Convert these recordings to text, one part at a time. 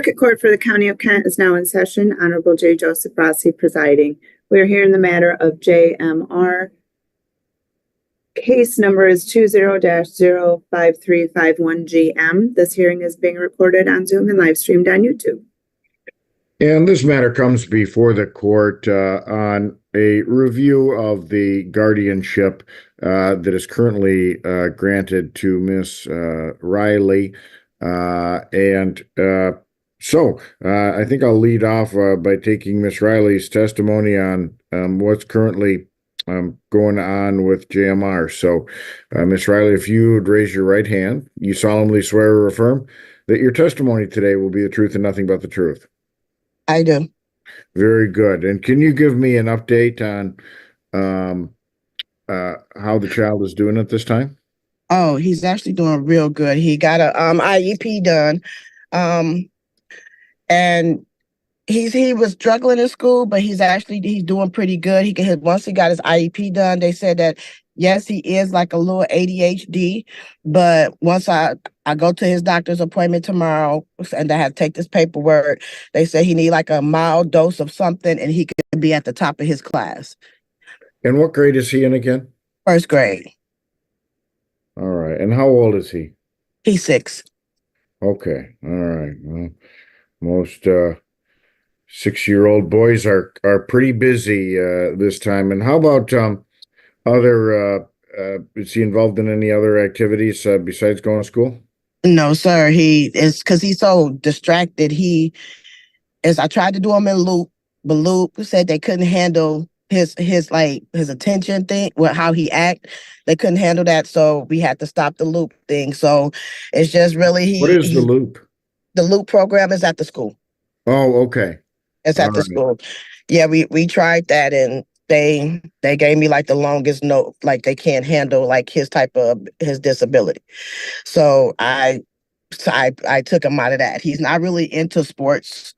Circuit Court for the County of Kent is now in session. Honorable J. Joseph Rossi presiding. We are here in the matter of JMR. Case number is 20-05351GM. This hearing is being recorded on Zoom and live streamed on YouTube. And this matter comes before the court on a review of the guardianship that is currently granted to Miss Riley. So I think I'll lead off by taking Miss Riley's testimony on what's currently going on with JMR. So, Miss Riley, if you would raise your right hand, you solemnly swear or affirm that your testimony today will be the truth and nothing but the truth. I do. Very good. And can you give me an update on how the child is doing at this time? Oh, he's actually doing real good. He got a IEP done. And he was struggling in school, but he's doing pretty good. Once he got his IEP done, they said that yes, he is like a little ADHD, but once I go to his doctor's appointment tomorrow and I have to take this paperwork, they say he need like a mild dose of something and he could be at the top of his class. And what grade is he in again? First grade. All right. And how old is he? He's 6. Okay. All right. Well, most 6-year-old boys are pretty busy this time. And how about other is he involved in any other activities besides going to school? No, sir. He is, because he's so distracted. I tried to do him in loop, but loop said they couldn't handle his attention thing, how he act. They couldn't handle that, so we had to stop the loop thing. So it's just really What is the loop? The loop program is at the school. Oh, okay. It's at the school. Yeah, we tried that and they gave me like the longest note, like they can't handle like his disability. So I took him out of that. He's not really into sports.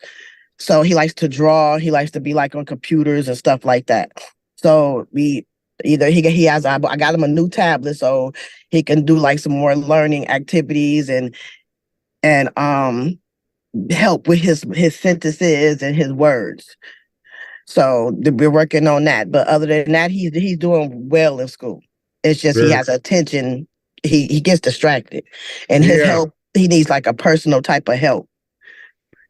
So he likes to draw, he likes to be like on computers and stuff like that. So I got him a new tablet so he can do like some more learning activities and help with his sentences and his words. So we're working on that. But other than that, he's doing well in school. It's just he has attention. He gets distracted. And his help, he needs like a personal type of help.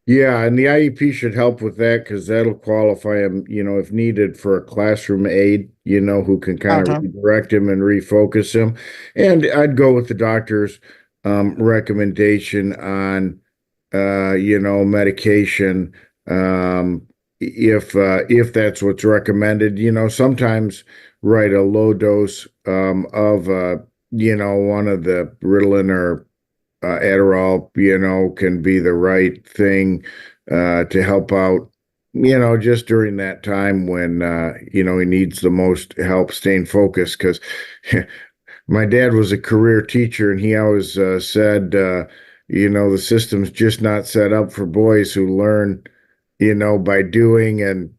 Yeah, and the IEP should help with that because that'll qualify him, if needed, for a classroom aide, who can kind of redirect him and refocus him. And I'd go with the doctor's recommendation on, medication, if that's what's recommended. Sometimes a low dose of, one of the Ritalin or Adderall, can be the right thing to help out, just during that time when, he needs the most help staying focused. Because my dad was a career teacher and he always said, the system's just not set up for boys who learn, by doing and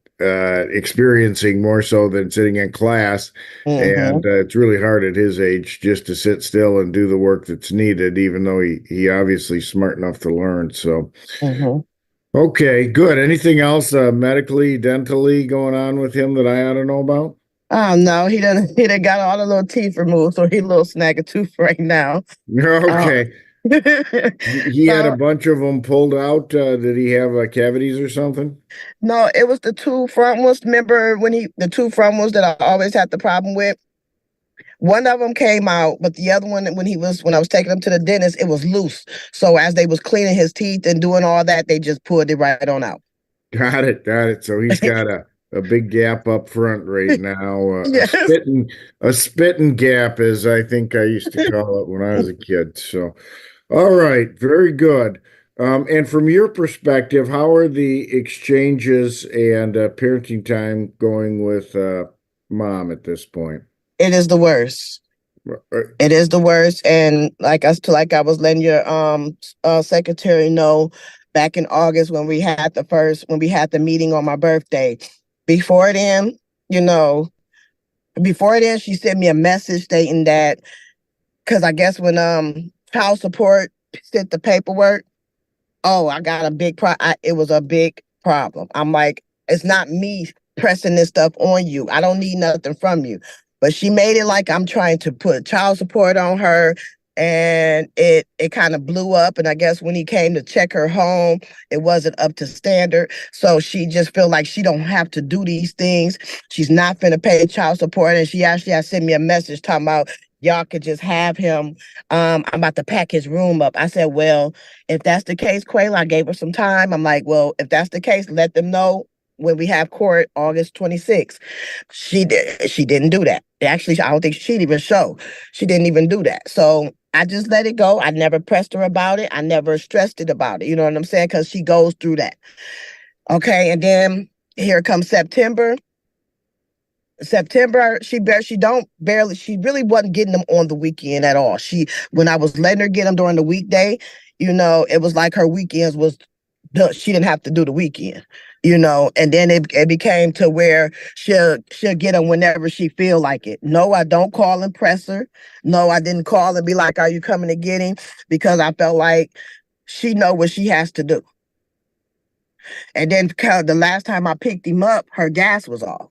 experiencing more so than sitting in class. And it's really hard at his age just to sit still and do the work that's needed, even though he obviously smart enough to learn. So, okay, good. Anything else medically, dentally going on with him that I ought to know about? Oh no, he done got all the little teeth removed, so he a little snag a tooth right now. Okay. He had a bunch of them pulled out. Did he have cavities or something? No, it was the 2 front ones. Remember the 2 front ones that I always had the problem with? One of them came out, but the other one, when I was taking him to the dentist, it was loose. So as they was cleaning his teeth and doing all that, they just pulled it right on out. Got it. So he's got a big gap up front right now. Yes. A spitting gap, as I think I used to call it when I was a kid. So, all right, very good. And from your perspective, how are the exchanges and parenting time going with mom at this point? It is the worst. It is the worst. And like I was letting your secretary know back in August when we had the meeting on my birthday. Before then, she sent me a message stating that, because I guess when child support sent the paperwork, oh, I got a big it was a big problem. I'm like, it's not me pressing this stuff on you. I don't need nothing from you. But she made it like I'm trying to put child support on her. And it kind of blew up. And I guess when he came to check her home, it wasn't up to standard. So she just feel like she don't have to do these things. She's not finna pay child support. And she actually has sent me a message talking about y'all could just have him. I'm about to pack his room up. I said, well, if that's the case, Quayla, I gave her some time. I'm like, well, if that's the case, let them know when we have court August 26th. She didn't do that. Actually, I don't think she'd even show. She didn't even do that. So I just let it go. I never pressed her about it. I never stressed it about it. You know what I'm saying? Because she goes through that. Okay, and then here comes September. She really wasn't getting them on the weekend at all. When I was letting her get them during the weekday, it was like her weekends was she didn't have to do the weekend, and then it became to where she'll get them whenever she feel like it. No, I don't call and press her. No, I didn't call and be like, are you coming to get him? Because I felt like she know what she has to do. And then the last time I picked him up, her gas was off.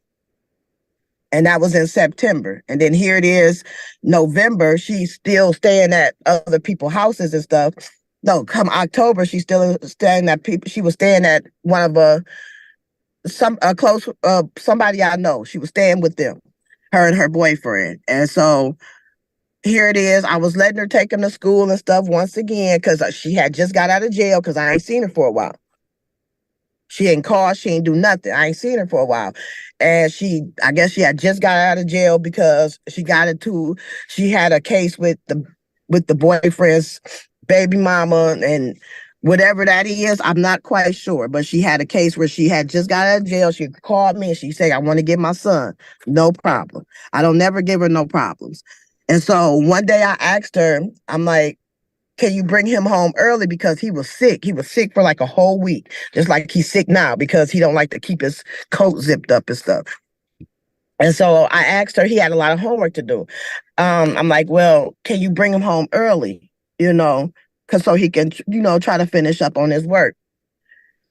And that was in September. And then here it is, November, she's still staying at other people's houses and stuff. No, come October, she's still staying at she was staying at one of somebody I know. She was staying with them, her and her boyfriend. And so here it is. I was letting her take him to school and stuff once again, because she had just got out of jail, because I ain't seen her for a while. She ain't called, she ain't do nothing. I ain't seen her for a while. And I guess she had just got out of jail because she had a case with the boyfriend's baby mama and whatever that is, I'm not quite sure. But she had a case where she had just got out of jail. She called me and she said, I want to get my son. No problem. I don't never give her no problems. And so one day I asked her, I'm like, can you bring him home early? Because he was sick. He was sick for like a whole week, just like he's sick now because he don't like to keep his coat zipped up and stuff. And so I asked her, he had a lot of homework to do. I'm like, well, can you bring him home early? Because so he can, try to finish up on his work.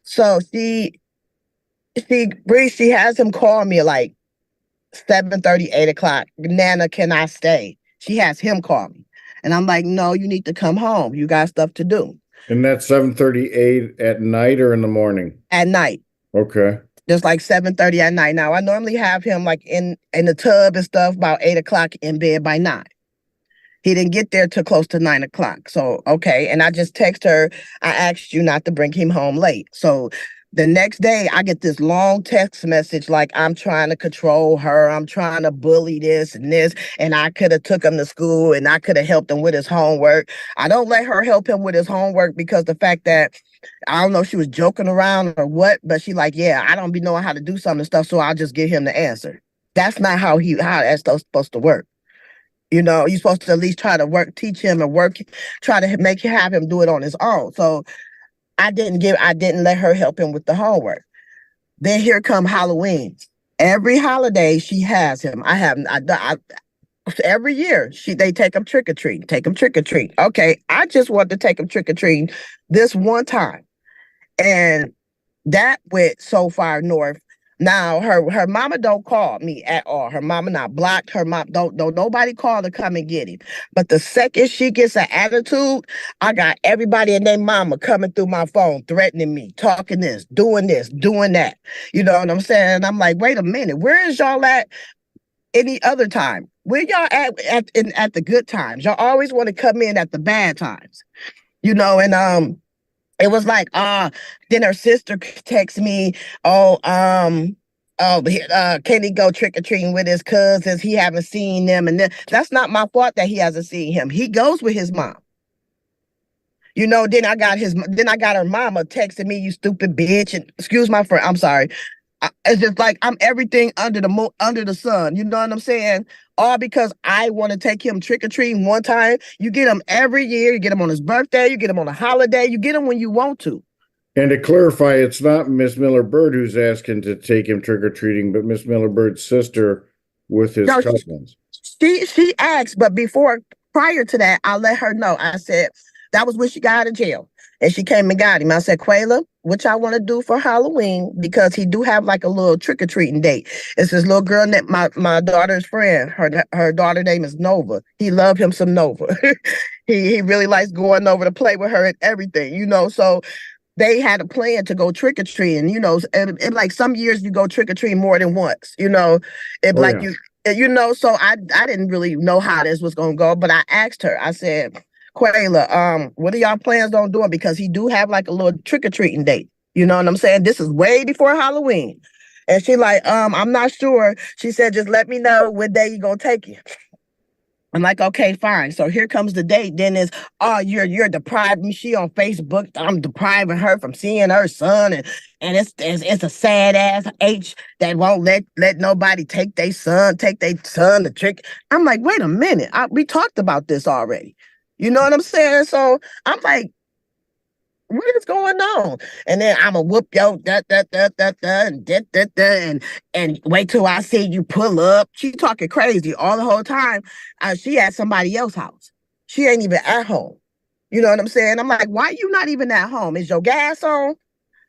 So she has him call me like 7:30, 8 o'clock. Nana, can I stay? She has him call me. And I'm like, no, you need to come home. You got stuff to do. And that's 7:38 at night or in the morning? At night. Okay. Just like 7:30 at night. Now, I normally have him like in the tub and stuff about 8 o'clock in bed by 9. He didn't get there till close to 9 o'clock. So, okay. And I just text her, I asked you not to bring him home late. So the next day, I get this long text message like I'm trying to control her. I'm trying to bully this and this. And I could have took him to school and I could have helped him with his homework. I don't let her help him with his homework because the fact that, I don't know if she was joking around or what, but she like, yeah, I don't be knowing how to do some of the stuff, so I'll just give him the answer. That's not how that's supposed to work. You're supposed to at least try to teach him and try to have him do it on his own. So I didn't let her help him with the homework. Then here come Halloween. Every holiday she has him. Every year they take him trick or treat. Okay, I just want to take him trick or treating this one time, and that went so far north. Now her mama don't call me at all. Her mama not blocked. Her mom don't nobody call to come and get him. But the second she gets an attitude, I got everybody and their mama coming through my phone, threatening me, talking this, doing that. You know what I'm saying? And I'm like, wait a minute, where is y'all at any other time? Where y'all at the good times? Y'all always want to come in at the bad times, and it was like, then her sister texts me, can he go trick-or-treating with his cousins? He haven't seen them. And that's not my fault that he hasn't seen him. He goes with his mom. Then I got her mama texting me, you stupid bitch. And excuse my friend, I'm sorry. It's just like I'm everything under the sun. You know what I'm saying? All because I want to take him trick-or-treating one time. You get him every year. You get him on his birthday. You get him on a holiday. You get him when you want to. And to clarify, it's not Miss Miller-Bird who's asking to take him trick-or-treating, but Miss Miller-Bird's sister with his cousins. She asked, but prior to that, I let her know. I said, that was when she got out of jail. And she came and got him. I said, Quayla, what y'all want to do for Halloween? Because he do have like a little trick-or-treating date. It's this little girl that my daughter's friend. Her daughter name is Nova. He loved him some Nova. he really likes going over to play with her and everything, you know. So they had a plan to go trick-or-treating, you know, and like some years you go trick-or-treating more than once, you know. It Oh, like yeah. you know, so I didn't really know how this was gonna go, but I asked her, I said, Quayla, what are y'all plans on doing? Because he do have like a little trick-or-treating date. You know what I'm saying? This is way before Halloween. And she like, I'm not sure. She said, just let me know what day you gonna take you. I'm like, okay, fine. So here comes the date. Then is, oh, you're depriving me. She on Facebook. I'm depriving her from seeing her son, and it's a sad ass H that won't let nobody take their son to trick. I'm like, wait a minute. We talked about this already. You know what I'm saying? So I'm like, what is going on? And then I'm gonna whoop yo and wait till I see you pull up. She talking crazy all the whole time. She at somebody else's house. She ain't even at home. You know what I'm saying? I'm like, why you not even at home? Is your gas on?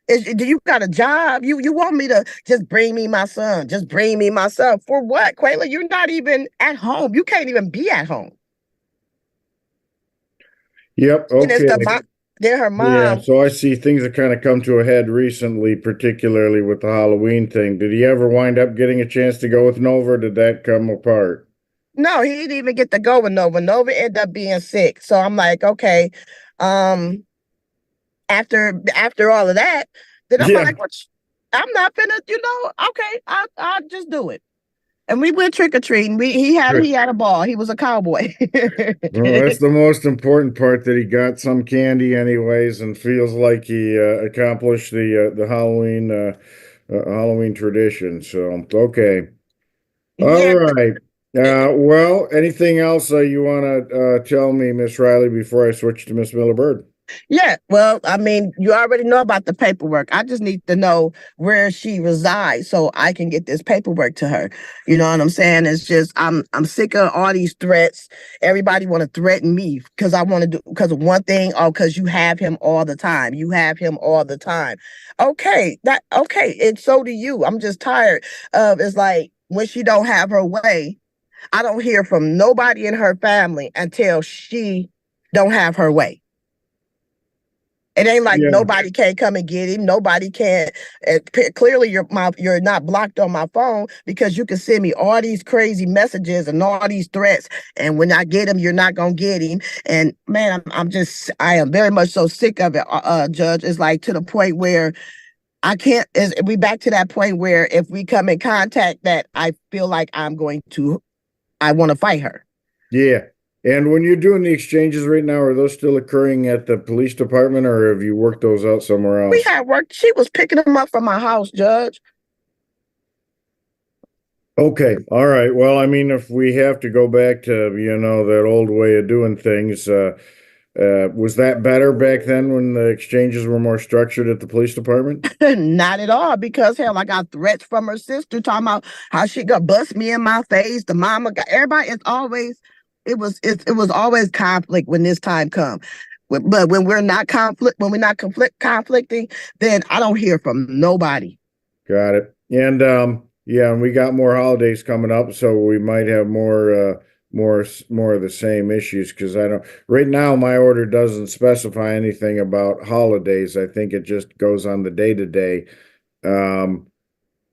Do you got a job? You want me to just bring me my son? Just bring me my son for what, Quayla? You're not even at home. You can't even be at home. Yep. And it's Okay. then her Yeah. mom. So I see things have kind of come to a head recently, particularly with the Halloween thing. Did he ever wind up getting a chance to go with Nova? Or did that come apart? No, he didn't even get to go with Nova. Nova ended up being sick. So I'm like, okay. After all of that, then I'm Yeah. like, what? I'm not gonna, okay, I'll just do it. And we went trick or treating. He had a ball. He was a cowboy. Well, that's the most important part, that he got some candy anyways and feels like he accomplished the Halloween tradition. So, okay. All Yeah. right. Well, anything else you want to tell me, Miss Riley, before I switch to Miss Miller Bird? Yeah, well, I mean, you already know about the paperwork. I just need to know where she resides so I can get this paperwork to her. You know what I'm saying? It's just I'm sick of all these threats. Everybody want to threaten me because I want to do because of one thing. Oh, because you have him all the time. You have him all the time. Okay, and so do you. I'm just tired of it's like when she don't have her way, I don't hear from nobody in her family until she don't have her way. It ain't like Yeah. nobody can't come and get him. Nobody can. Clearly, you're not blocked on my phone because you can send me all these crazy messages and all these threats. And when I get him, you're not gonna get him. And man, I am very much so sick of it, Judge. It's like to the point where I can't. We back to that point where if we come in contact, that I feel like I want to fight her. Yeah. And when you're doing the exchanges right now, are those still occurring at the police department, or have you worked those out somewhere We else? had work. She was picking him up from my house, Judge. Okay. All right. Well, I mean, if we have to go back to, that old way of doing things, was that better back then when the exchanges were more structured at the police department? Not at all, because hell, I got threats from her sister talking about how she gonna bust me in my face. The mama got everybody. It was always conflict when this time come. But when we're not conflicting, then I don't hear from nobody. Got it. And yeah, and we got more holidays coming up, so we might have more of the same issues, because I don't right now my order doesn't specify anything about holidays. I think it just goes on the day to day.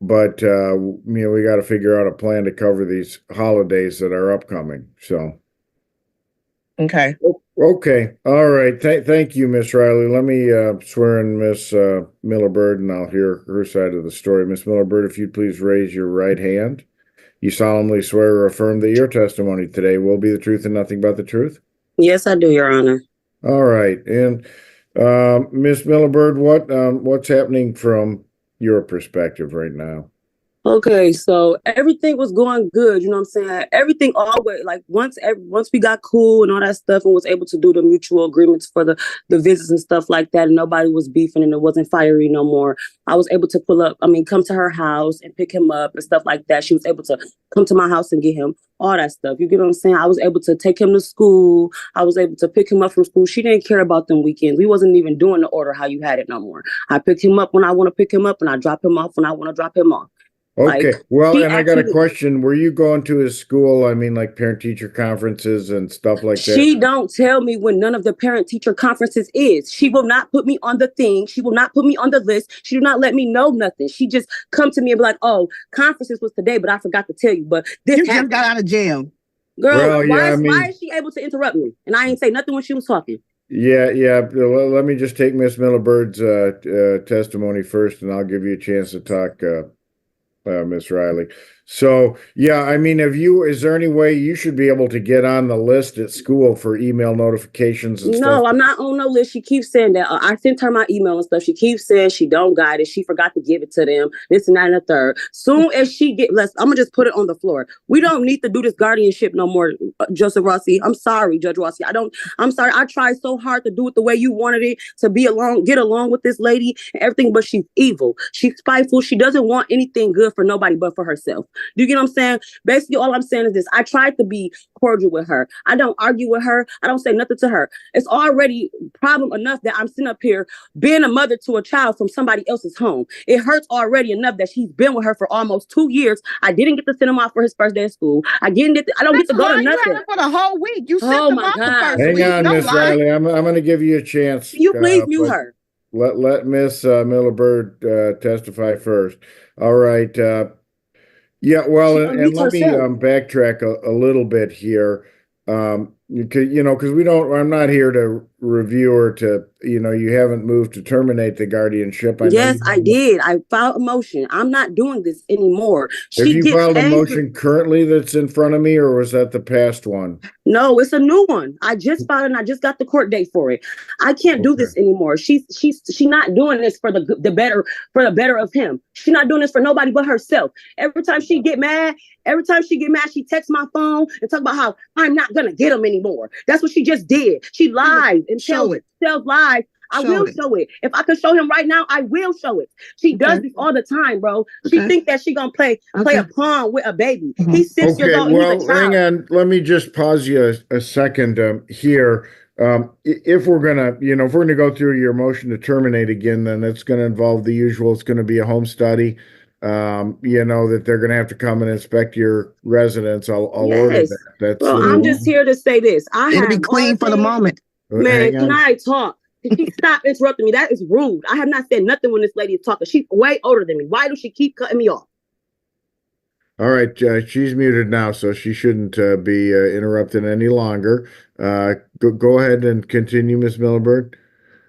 But we got to figure out a plan to cover these holidays that are upcoming. So Okay. okay, all right. Thank you, Miss Riley. Let me swear in Miss Miller Bird, and I'll hear her side of the story. Miss Miller Bird, if you'd please raise your right hand. You solemnly swear or affirm that your testimony today will be the truth and nothing but the truth? Yes, I do, Your Honor. All right. And Miss Miller Bird, what's happening from your perspective right now? Okay, so everything was going good, you know what I'm saying? Everything always, like, once we got cool and all that stuff and was able to do the mutual agreements for the visits and stuff like that, and nobody was beefing and it wasn't fiery no more, I was able to come to her house and pick him up and stuff like that. She was able to come to my house and get him, all that stuff. You get what I'm saying? I was able to take him to school. I was able to pick him up from school. She didn't care about them weekends. We wasn't even doing the order how you had it no more. I picked him up when I want to pick him up, and I drop him off when I want to drop him off. Okay, Like, well, she and I got a actually- question. Were you going to his school? I mean, like parent-teacher conferences and stuff like that? She don't tell me when none of the parent-teacher conferences is. She will not put me on the thing. She will not put me on the list. She do not let me know nothing. She just come to me and be like, "Oh, conferences was today, but I forgot to tell you." But this You just happened. got out of jail. Girl, Well, yeah, why is she able to interrupt me? And I ain't say nothing when she was talking. Yeah. Well, let me just take Miss Millibird's testimony first, and I'll give you a chance to talk, Miss Riley. So, yeah, I mean, is there any way you should be able to get on the list at school for email notifications and stuff? No, I'm not on no list. She keeps saying that. I sent her my email and stuff. She keeps saying she don't got it. She forgot to give it to them. This and that and the third. Soon as she get less, I'm gonna just put it on the floor. We don't need to do this guardianship no more, Joseph Rossi. I'm sorry, Judge Rossi. I'm sorry. I tried so hard to do it the way you wanted it, to get along with this lady and everything, but she's evil. She's spiteful. She doesn't want anything good for nobody but for herself. Do you get what I'm saying? Basically, all I'm saying is this. I tried to be cordial with her. I don't argue with her. I don't say nothing to her. It's already problem enough that I'm sitting up here being a mother to a child from somebody else's home. It hurts already enough that she's been with her for almost 2 years. I didn't get to send him off for his first day of school. I don't get to go to You nothing. had it for the whole week. You sent Oh them my off the God. first Hang week. on, Don't Miss lie. Riley. I'm going to give you a chance. Can you please mute but her? Let Miss Millibird testify first. All right. Yeah, well, She and unmutes let me herself. backtrack a little bit here. Because I'm not here to review or to, you haven't moved to terminate the guardianship. Yes, I did. I filed a motion. I'm not doing this anymore. Have She you gets filed a angry. motion currently that's in front of me, or was that the past one? No, it's a new one. I just filed and I just got the court date for it. I can't do this anymore. She's not doing this for the better of him. She's not doing this for nobody but herself. Every time she get mad, she texts my phone and talk about how I'm not gonna get him anymore. That's what she just did. She lies and tells herself lies. I will show it. If I could show him right now, I will show it. She does this all the time, bro. She thinks that she gonna play a pawn with a baby. He's 6 years old. Well, He's a child. hang on. Let me just pause you a second here. If we're gonna go through your motion to terminate again, then it's gonna involve the usual. It's gonna be a home study. That they're gonna have to come and inspect your residence. I'll order that. That's well, I'm just here to say this. It'll be clean for the moment. Man, can I talk? Can she stop interrupting me? That is rude. I have not said nothing when this lady is talking. She's way older than me. Why does she keep cutting me off? All right, she's muted now, so she shouldn't be interrupted any longer. Go ahead and continue, Miss Millibird.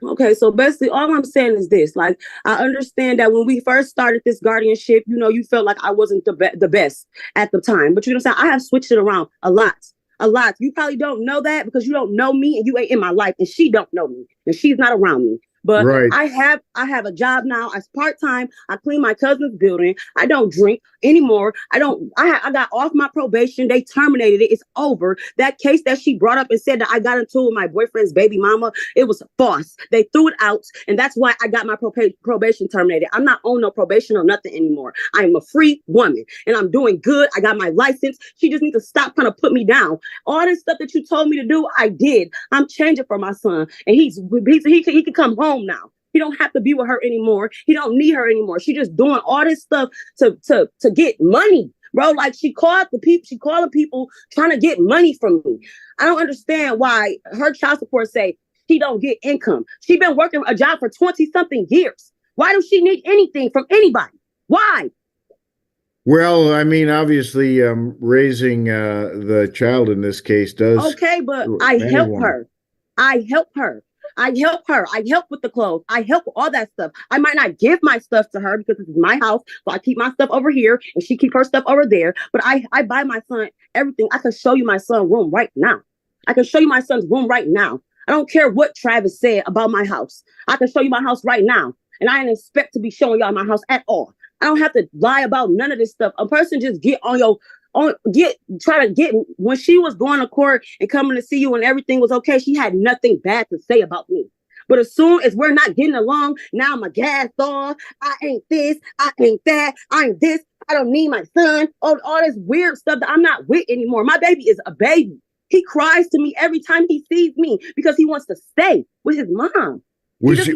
Okay, so basically all I'm saying is this. Like, I understand that when we first started this guardianship, you felt like I wasn't the best at the time. But you know what I'm saying? I have switched it around a lot. You probably don't know that because you don't know me and you ain't in my life, and she don't know me and she's not around me. But right. I have a job now. As part-time. I clean my cousin's building. I don't drink anymore. I got off my probation. They terminated it. It's over. That case that she brought up and said that I got into with my boyfriend's baby mama, it was false. They threw it out, and that's why I got my probation terminated. I'm not on no probation or nothing anymore. I am a free woman, and I'm doing good. I got my license. She just needs to stop trying to put me down. All this stuff that you told me to do, I did. I'm changing for my son, and he can come home now. He don't have to be with her anymore. He don't need her anymore. She just doing all this stuff to get money, bro. Like she called the people trying to get money from me. I don't understand why her child support say she don't get income. She been working a job for 20-something years. Why does she need anything from anybody? Why? Well, I mean, obviously, raising the child in this case does. Okay, but I help her. I help with the clothes. I help with all that stuff. I might not give my stuff to her because this is my house. So I keep my stuff over here and she keep her stuff over there. But I buy my son everything. I can show you my son's room right now. I don't care what Travis said about my house. I can show you my house right now. And I didn't expect to be showing y'all my house at all. I don't have to lie about none of this stuff. A person just get on your try to get, when she was going to court and coming to see you and everything was okay, she had nothing bad to say about me. But as soon as we're not getting along, now I'm a gas off. I ain't this, I ain't that, I ain't this, I don't need my son. All this weird stuff that I'm not with anymore. My baby is a baby. He cries to me every time he sees me because he wants to stay with his mom. Was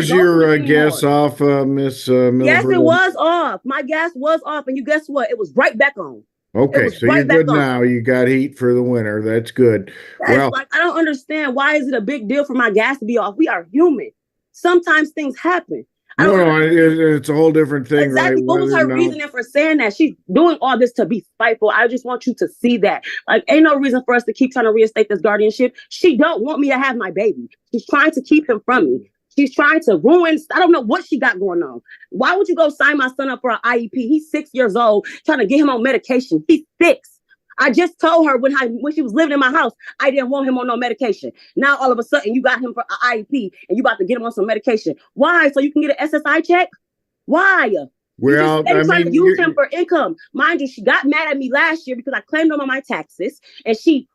your gas off, Miss Miller? Yes, it was off. My gas was off, and you guess what? It was right back on. Okay, so you're good now. You got heat for the winter. That's good. Well, like, I don't understand. Why is it a big deal for my gas to be off? We are human. Sometimes things happen. No, it's a whole different thing, exactly. Right? What was her reasoning for saying that? She's doing all this to be spiteful. I just want you to see that. Like, ain't no reason for us to keep trying to reinstate this guardianship. She don't want me to have my baby. She's trying to keep him from me. She's trying to ruin. I don't know what she got going on. Why would you go sign my son up for an IEP? He's 6 years old, trying to get him on medication. He's 6. I just told her when she was living in my house, I didn't want him on no medication. Now, all of a sudden, you got him for an IEP and you about to get him on some medication. Why? So you can get an SSI check? Why? Well, I mean, trying to use him for income. Mind you, she got mad at me last year because I claimed him on my taxes. And she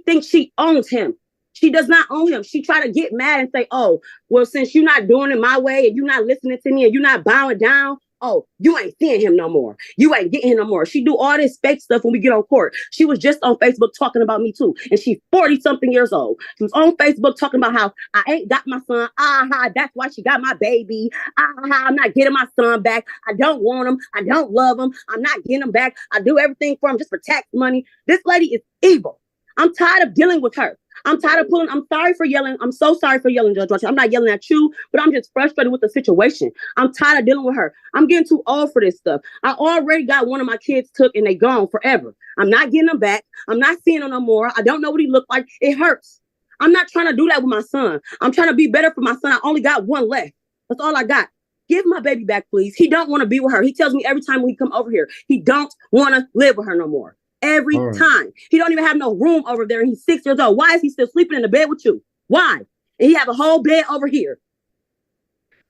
thinks she owns him. She does not own him. She tried to get mad and say, oh, well, since you're not doing it my way and you're not listening to me and you're not bowing down, oh, you ain't seeing him no more. You ain't getting him no more. She do all this fake stuff when we get on court. She was just on Facebook talking about me too. And she's 40-something years old. She was on Facebook talking about how I ain't got my son. That's why she got my baby. I'm not getting my son back. I don't want him. I don't love him. I'm not getting him back. I do everything for him just for tax money. This lady is evil. I'm tired of dealing with her. I'm tired of I'm sorry for yelling. I'm so sorry for yelling, Judge Roger. I'm not yelling at you, but I'm just frustrated with the situation. I'm tired of dealing with her. I'm getting too old for this stuff. I already got one of my kids took and they gone forever. I'm not getting them back. I'm not seeing him no more. I don't know what he looked like. It hurts. I'm not trying to do that with my son. I'm trying to be better for my son. I only got one left. That's all I got. Give my baby back, please. He don't want to be with her. He tells me every time we come over here, he don't want to live with her no more. Every time. He don't even have no room over there and he's 6 years old. Why is he still sleeping in the bed with you? Why? And he have a whole bed over here.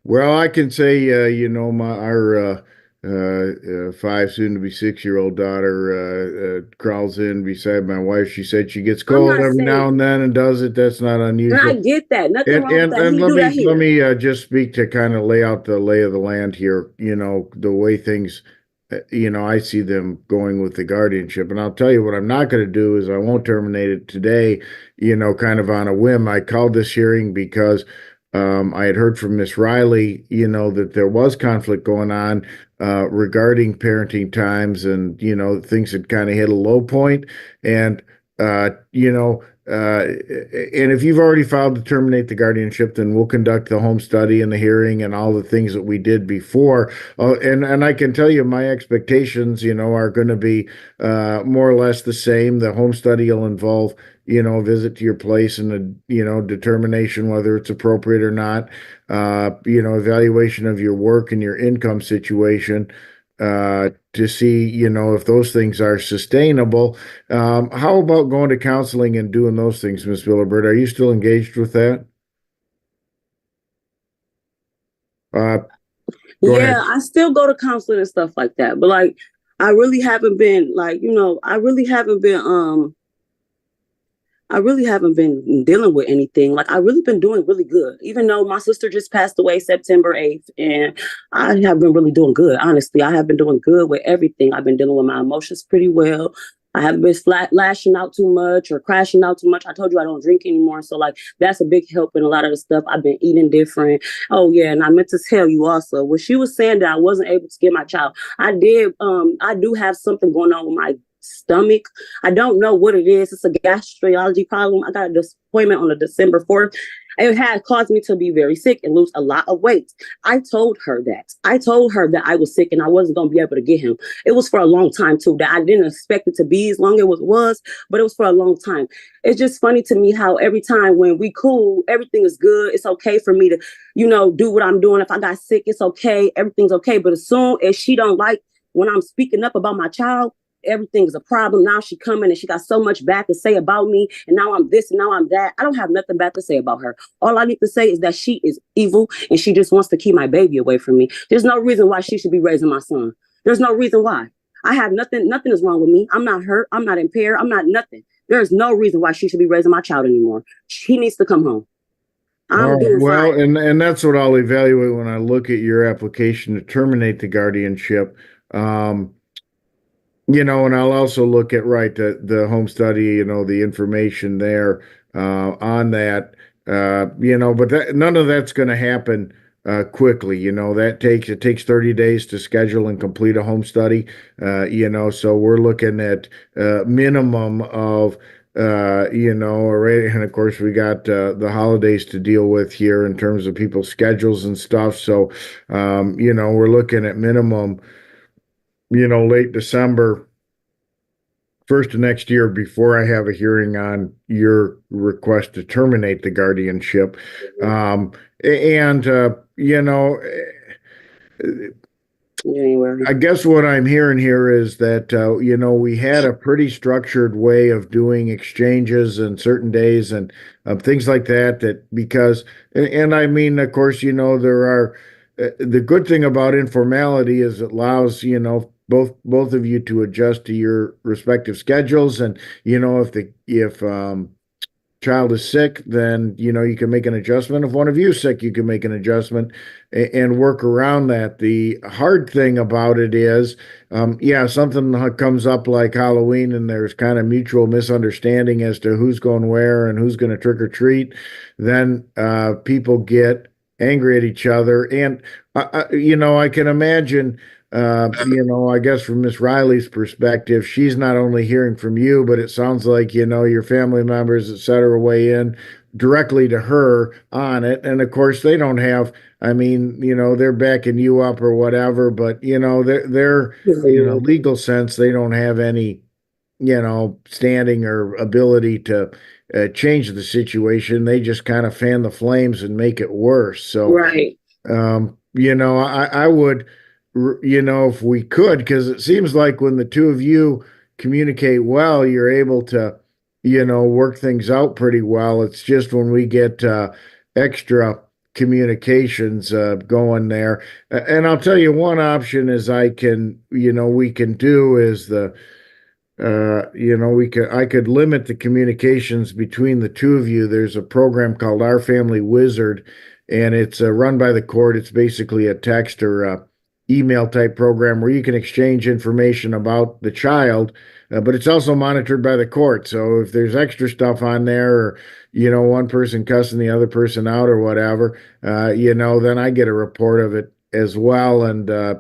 Well, I can say, our 5, soon to be 6-year-old daughter crawls in beside my wife. She said she gets cold every now and then and does it. That's not unusual. And I get that. Nothing wrong with that. Let me just speak to kind of lay out the lay of the land here. The way things, I see them going with the guardianship. And I'll tell you what I'm not going to do is I won't terminate it today, kind of on a whim. I called this hearing because I had heard from Miss Riley, that there was conflict going on regarding parenting times and, things had kind of hit a low point. And, and if you've already filed to terminate the guardianship, then we'll conduct the home study and the hearing and all the things that we did before. And I can tell you my expectations, are going to be more or less the same. The home study will involve, a visit to your place and a, determination whether it's appropriate or not, evaluation of your work and your income situation, to see, if those things are sustainable. How about going to counseling and doing those things, Ms. Willibert? Are you still engaged with that? Yeah, ahead. I still go to counseling and stuff like that. But I really haven't been I really haven't been dealing with anything. I really been doing really good, even though my sister just passed away September 8th. And I have been really doing good. Honestly, I have been doing good with everything. I've been dealing with my emotions pretty well. I haven't been lashing out too much or crashing out too much. I told you I don't drink anymore. So that's a big help in a lot of the stuff. I've been eating different. Oh yeah. And I meant to tell you also, when she was saying that I wasn't able to get my child, I do have something going on with my stomach. I don't know what it is. It's a gastrology problem. I got an appointment on December 4th. It had caused me to be very sick and lose a lot of weight. I told her that. I was sick and I wasn't going to be able to get him. It was for a long time too, that I didn't expect it to be as long as it was, but it was for a long time. It's just funny to me how every time when we cool, everything is good. It's okay for me to, do what I'm doing. If I got sick, it's okay. Everything's okay. But as soon as she don't like when I'm speaking up about my child, everything is a problem. Now she coming and she got so much bad to say about me. And now I'm this and now I'm that. I don't have nothing bad to say about her. All I need to say is that she is evil and she just wants to keep my baby away from me. There's no reason why she should be raising my son. There's no reason why. I have nothing is wrong with me. I'm not hurt. I'm not impaired. I'm not nothing. There's no reason why she should be raising my child anymore. He needs to come home. I'm doing fine. And that's what I'll evaluate when I look at your application to terminate the guardianship. And I'll also look at the home study, the information there on that. But none of that's going to happen quickly. It takes 30 days to schedule and complete a home study. So we're looking at minimum of already, and of course we got the holidays to deal with here in terms of people's schedules and stuff. So we're looking at minimum late December, first of next year, before I have a hearing on your request to terminate the guardianship. I guess what I'm hearing here is that, we had a pretty structured way of doing exchanges and certain days and things like that, because, and I mean, of course, there are, the good thing about informality is it allows, both of you to adjust to your respective schedules. And, if child is sick, then, you can make an adjustment. If one of you is sick, you can make an adjustment and work around that. The hard thing about it is, something comes up like Halloween and there's kind of mutual misunderstanding as to who's going where and who's going to trick or treat. Then people get angry at each other. And, I can imagine, I guess from Miss Riley's perspective, she's not only hearing from you, but it sounds like, your family members, et cetera, weigh in directly to her on it. And of course, they don't have, they're backing you up or whatever, but, they're legal sense, they don't have any, standing or ability to change the situation. They just kind of fan the flames and make it worse. So, right. I would, if we could, because it seems like when the two of you communicate well, you're able to, work things out pretty well. It's just when we get extra communications going there. And I'll tell you, one option is we can do is I could limit the communications between the two of you. There's a program called Our Family Wizard, and it's run by the court. It's basically a text or email type program where you can exchange information about the child, but it's also monitored by the court. So if there's extra stuff on there, or one person cussing the other person out or whatever, then I get a report of it as well, and I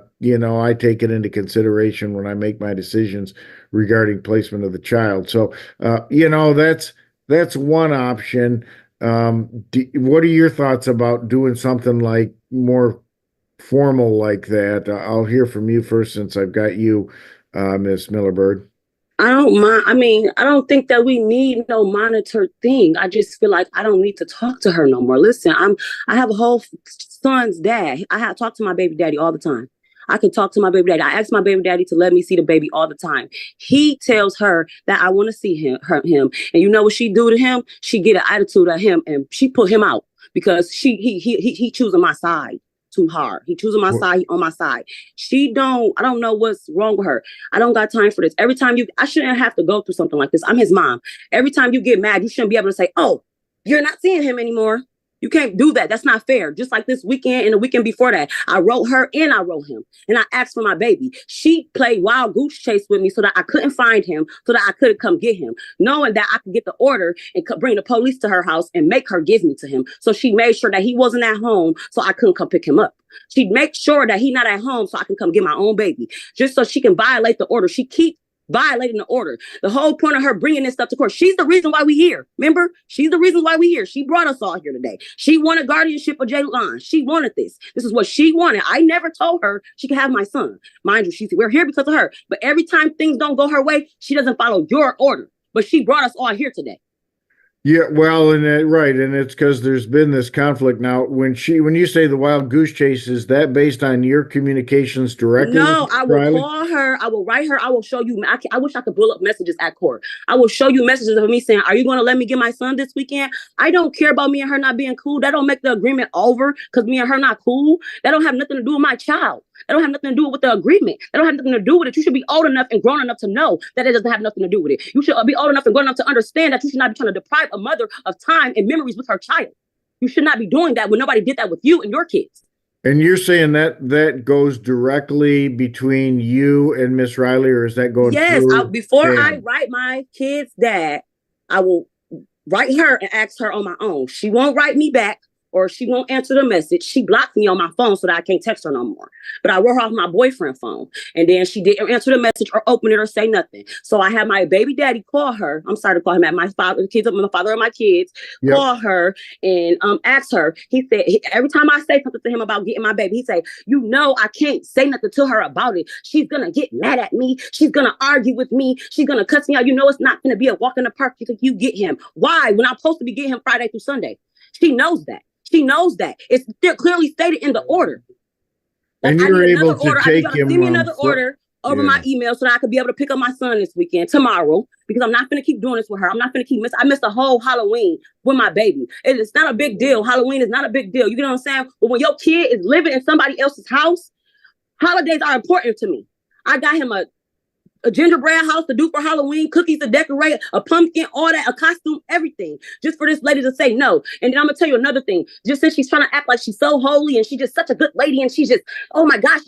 take it into consideration when I make my decisions regarding placement of the child. So that's one option. What are your thoughts about doing something like more formal like that? I'll hear from you first, since I've got you, Miss Millerbird. I don't mind. I don't think that we need no monitored thing. I just feel like I don't need to talk to her no more. Listen, I have a whole son's dad. I have talked to my baby daddy all the time. I can talk to my baby daddy. I ask my baby daddy to let me see the baby all the time. He tells her that I want to see him. And you know what she do to him? She get an attitude at him and she put him out because he choosing my side too hard. He choosing my side, he on my side. I don't know what's wrong with her. I don't got time for this. Every time I shouldn't have to go through something like this. I'm his mom. Every time you get mad, you shouldn't be able to say, oh, you're not seeing him anymore. You can't do that. That's not fair. Just like this weekend and the weekend before that, I wrote her and I wrote him. And I asked for my baby. She played wild goose chase with me so that I couldn't find him, so that I couldn't come get him, knowing that I could get the order and bring the police to her house and make her give me to him. So she made sure that he wasn't at home so I couldn't come pick him up. She'd make sure that he's not at home so I can come get my own baby, just so she can violate the order. She keeps violating the order. The whole point of her bringing this stuff to court, she's the reason why we here. Remember? She's the reason why we here. She brought us all here today. She wanted guardianship of Jaylon. She wanted this. This is what she wanted. I never told her she could have my son. Mind you, we're here because of her. But every time things don't go her way, she doesn't follow your order. But she brought us all here today. Yeah, well, right, and it's because there's been this conflict now. When you say the wild goose chase, is that based on your communications directly with No, I will Riley? call her. I will write her. I will show you. I wish I could pull up messages at court. I will show you messages of me saying, "Are you going to let me get my son this weekend?" I don't care about me and her not being cool. That don't make the agreement over because me and her not cool. That don't have nothing to do with my child. That don't have nothing to do with the agreement. That don't have nothing to do with it. You should be old enough and grown enough to know that it doesn't have nothing to do with it. You should be old enough and grown enough to understand that you should not be trying to deprive a mother of time and memories with her child. You should not be doing that when nobody did that with you and your kids. And you're saying that goes directly between you and Miss Riley, or is that going Yes, through before Dan? I write my kid's dad, I will write her and ask her on my own. She won't write me back or she won't answer the message. She blocked me on my phone so that I can't text her no more. But I wrote her off my boyfriend's phone. And then she didn't answer the message or open it or say nothing. So I had my baby daddy call her. I'm sorry to call him at my father, my father of my kids, Yep. call her and ask her. He said, every time I say something to him about getting my baby, he say, you know, I can't say nothing to her about it. She's going to get mad at me. She's going to argue with me. She's going to cuss me out. You know, it's not going to be a walk in the park if you get him. Why? When I'm supposed to be getting him Friday through Sunday. She knows that. She knows that. It's still clearly stated in the order. And you're able to take him. Send me another order over my email so that I could be able to pick up my son this weekend, tomorrow, because I'm not going to keep doing this with her. I'm not going to I missed a whole Halloween with my baby. It's not a big deal. Halloween is not a big deal. You know what I'm saying? But when your kid is living in somebody else's house, holidays are important to me. I got him a gingerbread house to do for Halloween, cookies to decorate, a pumpkin, all that, a costume, everything, just for this lady to say no. And then I'm gonna tell you another thing. Just since she's trying to act like she's so holy and she's just such a good lady and she's just, oh my gosh,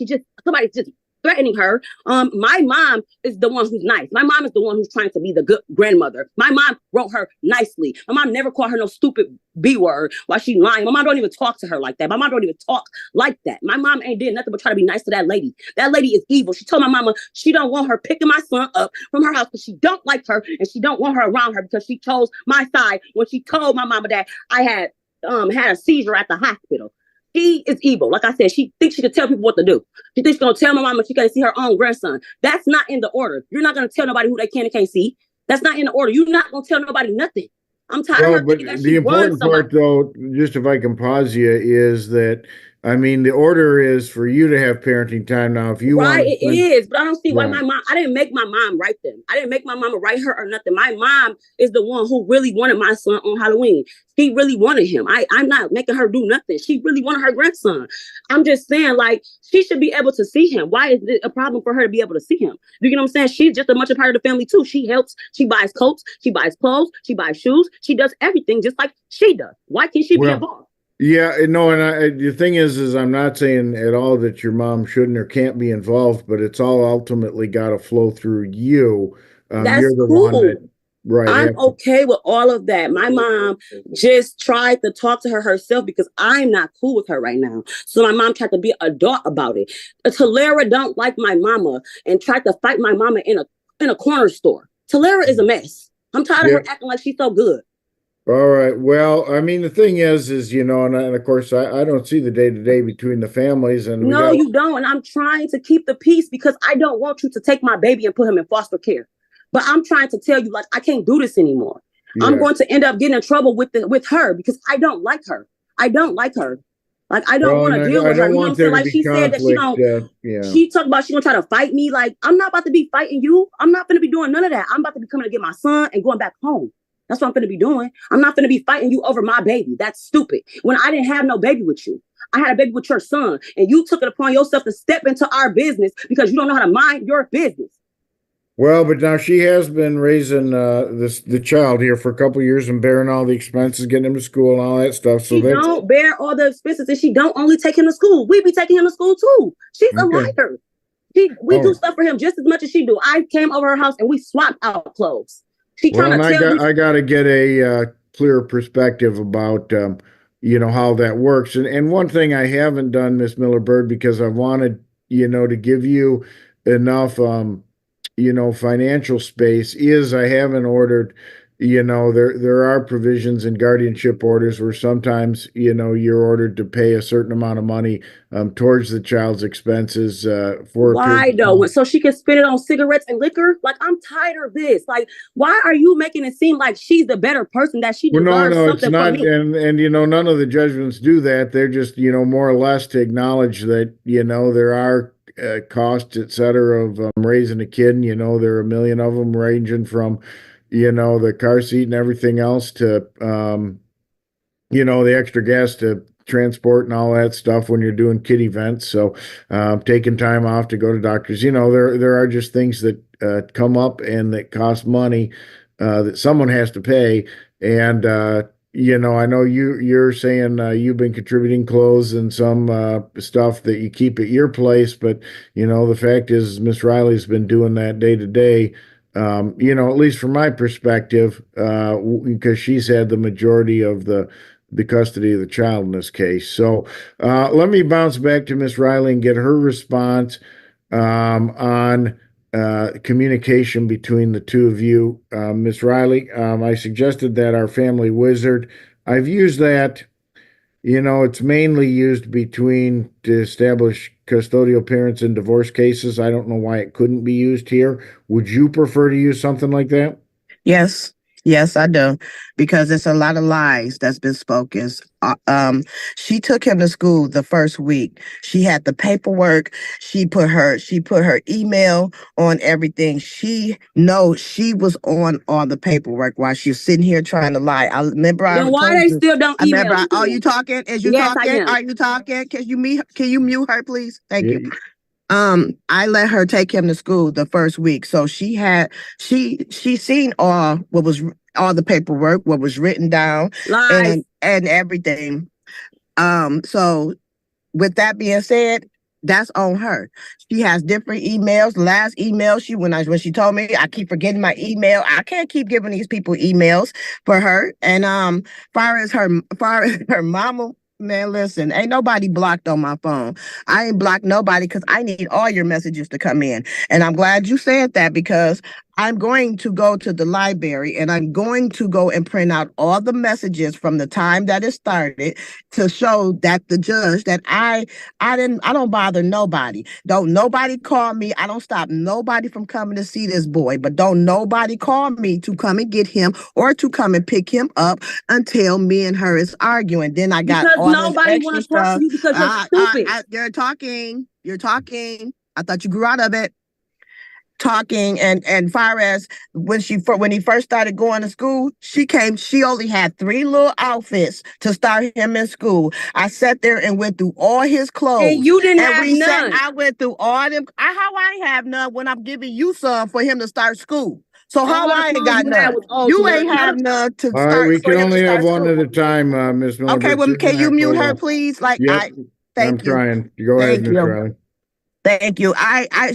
somebody's just threatening her. My mom is the one who's nice. My mom is the one who's trying to be the good grandmother. My mom wrote her nicely. My mom never called her no stupid B word while she lying. My mom don't even talk to her like that. My mom don't even talk like that. My mom ain't did nothing but try to be nice to that lady. That lady is evil. She told my mama she don't want her picking my son up from her house because she don't like her and she don't want her around her because she chose my side when she told my mama that I had a seizure at the hospital. She is evil. Like I said, she thinks she can tell people what to do. She thinks she's going to tell my mama she can't see her own grandson. That's not in the order. You're not going to tell nobody who they can and can't see. That's not in the order. You're not going to tell nobody nothing. I'm tired of her thinking that the important part, though, just if I can pause you, is that, I mean, the order is for you to have parenting time now. If you want, it is, but I don't see why I didn't make my mom write them. I didn't make my mama write her or nothing. My mom is the one who really wanted my son on Halloween. She really wanted him. I'm not making her do nothing. She really wanted her grandson. I'm just saying, like, she should be able to see him. Why is it a problem for her to be able to see him? You know what I'm saying? She's just a much a part of the family too. She helps. She buys coats. She buys clothes. She buys shoes. She does everything just like she does. Why can't she be involved? Yeah, no, and the thing is I'm not saying at all that your mom shouldn't or can't be involved, but it's all ultimately got to flow through you. That's you're the cool. one that, right? I'm okay with all of that. My mom just tried to talk to her herself because I'm not cool with her right now. So my mom tried to be an adult about it. Talera don't like my mama and tried to fight my mama in a corner store. Talera is a mess. I'm tired of her acting like she's so good. All right. Well, I mean, the thing is, you know, and of course, I don't see the day-to-day between the families. And no, you don't. And I'm trying to keep the peace because I don't want you to take my baby and put him in foster care. But I'm trying to tell you, like, I can't do this anymore. Yeah. I'm going to end up getting in trouble with her because I don't like her. I don't like her. Like, I don't want to deal with her. You know what I'm saying? Like, she said that she don't, she talked about she gonna try to fight me. Like, I'm not about to be fighting you. I'm not going to be doing none of that. I'm about to be coming to get my son and going back home. That's what I'm going to be doing. I'm not going to be fighting you over my baby. That's stupid. When I didn't have no baby with you, I had a baby with your son, and you took it upon yourself to step into our business because you don't know how to mind your business. Well, but now she has been raising the child here for a couple of years and bearing all the expenses, getting him to school and all that stuff. So she don't bear all the expenses, and she don't only take him to school. We be taking him to school too. She's a liar. We do stuff for him just as much as she do. I came over her house and we swapped out clothes. I got to get a clearer perspective about, you know, how that works. And one thing I haven't done, Miss Miller-Bird, because I wanted, you know, to give you enough, you know, financial space, is I haven't ordered there are provisions in guardianship orders where sometimes, you're ordered to pay a certain amount of money towards the child's expenses for a Why period of though? time. So she can spend it on cigarettes and liquor? Like, I'm tired of this. Like, why are you making it seem like she's the better person, that she Well, no, deserves no, it's something from not, me? and none of the judgments do that. They're just, more or less to acknowledge that, there are costs, et cetera, of raising a kid. And, there are a million of them, ranging from, the car seat and everything else to, the extra gas to transport and all that stuff when you're doing kid events. So, taking time off to go to doctors, there are just things that come up and that cost money that someone has to pay. And I know you're saying you've been contributing clothes and some stuff that you keep at your place, but the fact is Miss Riley's been doing that day to day. At least from my perspective, because she's had the majority of the custody of the child in this case. So let me bounce back to Miss Riley and get her response on communication between the two of you. Miss Riley, I suggested that our family wizard, I've used that. It's mainly used to establish custodial parents in divorce cases. I don't know why it couldn't be used here. Would you prefer to use something like that? Yes, yes, I do, because it's a lot of lies that's been spoken. She took him to school the first week. She had the paperwork. She put her email on everything. She was on all the paperwork while she was sitting here trying to lie. I remember I Then why told they you. still don't I remember. email Are you? you talking? Is you Yes, I talking? am. Are you talking? Can you mute her, please? Thank you. Yeah. I let her take him to school the first week. So she seen all the paperwork, what was written down Lies. and everything. So with that being said, that's on her. She has different emails. Last email when she told me, I keep forgetting my email. I can't keep giving these people emails for her. And far as her mama. Man, listen, ain't nobody blocked on my phone. I ain't blocked nobody because I need all your messages to come in. And I'm glad you said that, because I'm going to go to the library and I'm going to go and print out all the messages from the time that it started to show that the judge that I don't bother nobody. Don't nobody call me. I don't stop nobody from coming to see this boy, but don't nobody call me to come and get him or to come and pick him up until me and her is arguing. Then I got Because all this nobody extra want to talk stuff. to you because you're stupid. You're talking. I thought you grew out of it. Talking and far as when he first started going to school, she only had 3 little outfits to start him in school. I sat there and went through all his clothes. And you didn't have none. I went through all them. How I have none when I'm giving you some for him to start school? So how I ain't got none? You ain't have none to All right, start. we for can him only to have start one school. at a time, Miss Miller. Okay, well, can you mute her, please? Like, yep, thank you. trying. Go ahead, Thank Miss you. Riley. Thank you.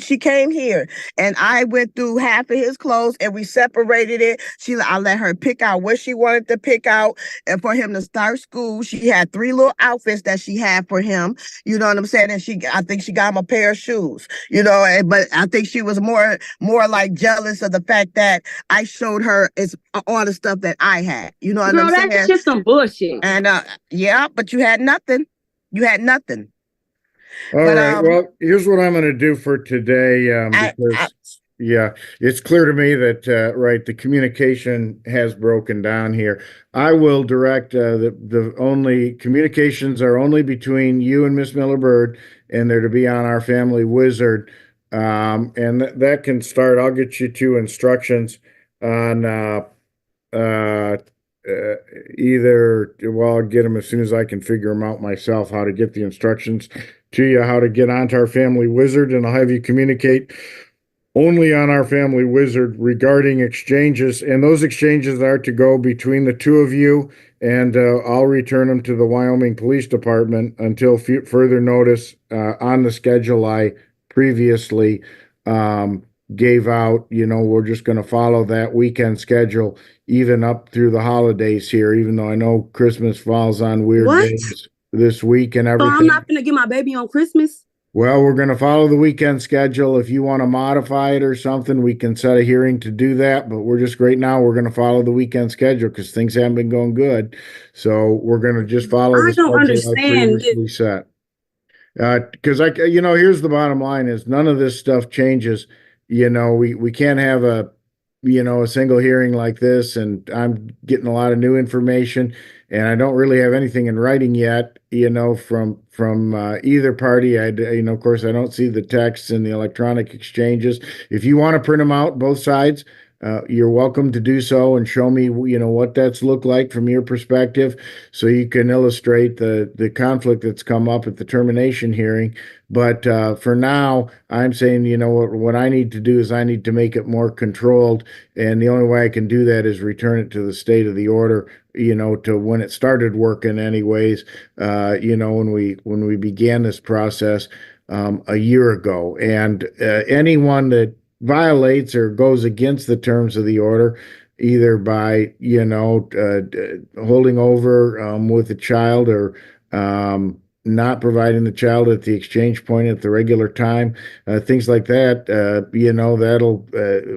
She came here and I went through half of his clothes and we separated it. I let her pick out what she wanted to pick out and for him to start school. She had 3 little outfits that she had for him. You know what I'm saying? And I think she got him a pair of shoes, but I think she was more like jealous of the fact that I showed her all the stuff that I had. You know what I'm saying? That's just some bullshit. And yeah, but you had nothing. You had nothing. All right. Well, here's what I'm going to do for today, because it's clear to me that the communication has broken down here. I will direct the only communications are only between you and Miss Miller Bird, and they're to be on our family wizard. And that can start. I'll get you 2 instructions on I'll get them as soon as I can figure them out myself, how to get the instructions to you, how to get onto our family wizard, and I'll have you communicate only on our family wizard regarding exchanges. And those exchanges are to go between the 2 of you, and I'll return them to the Wyoming Police Department until further notice on the schedule I previously gave out. We're just going to follow that weekend schedule even up through the holidays here, even though I know Christmas falls on weird days this week and everything. So I'm not going to get my baby on Christmas? Well, we're going to follow the weekend schedule. If you want to modify it or something, we can set a hearing to do that. But we're just right now, we're going to follow the weekend schedule because things haven't been going good. So we're going to just follow the I don't schedule I understand this. previously set. Because here's the bottom line is none of this stuff changes. We can't have a single hearing like this, and I'm getting a lot of new information, and I don't really have anything in writing yet, from either party. Of course, I don't see the texts and the electronic exchanges. If you want to print them out, both sides, you're welcome to do so and show me, what that's looked like from your perspective, so you can illustrate the conflict that's come up at the termination hearing. But for now, I'm saying, what I need to do is I need to make it more controlled, and the only way I can do that is return it to the state of the order, to when it started working, anyways. When we began this process a year ago, and anyone that violates or goes against the terms of the order, either by holding over with the child, or not providing the child at the exchange point at the regular time, things like that, that'll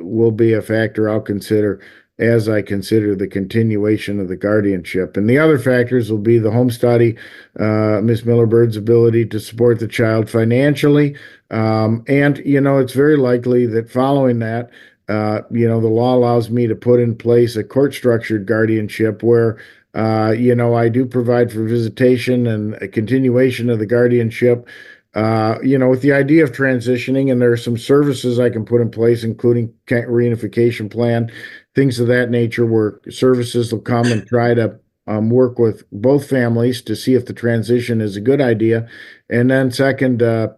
will be a factor I'll consider as I consider the continuation of the guardianship. And the other factors will be the home study, Miss Miller Bird's ability to support the child financially. And, it's very likely that following that, the law allows me to put in place a court-structured guardianship where, I do provide for visitation and a continuation of the guardianship, with the idea of transitioning. And there are some services I can put in place, including reunification plan, things of that nature, where services will come and try to work with both families to see if the transition is a good idea. And then second, there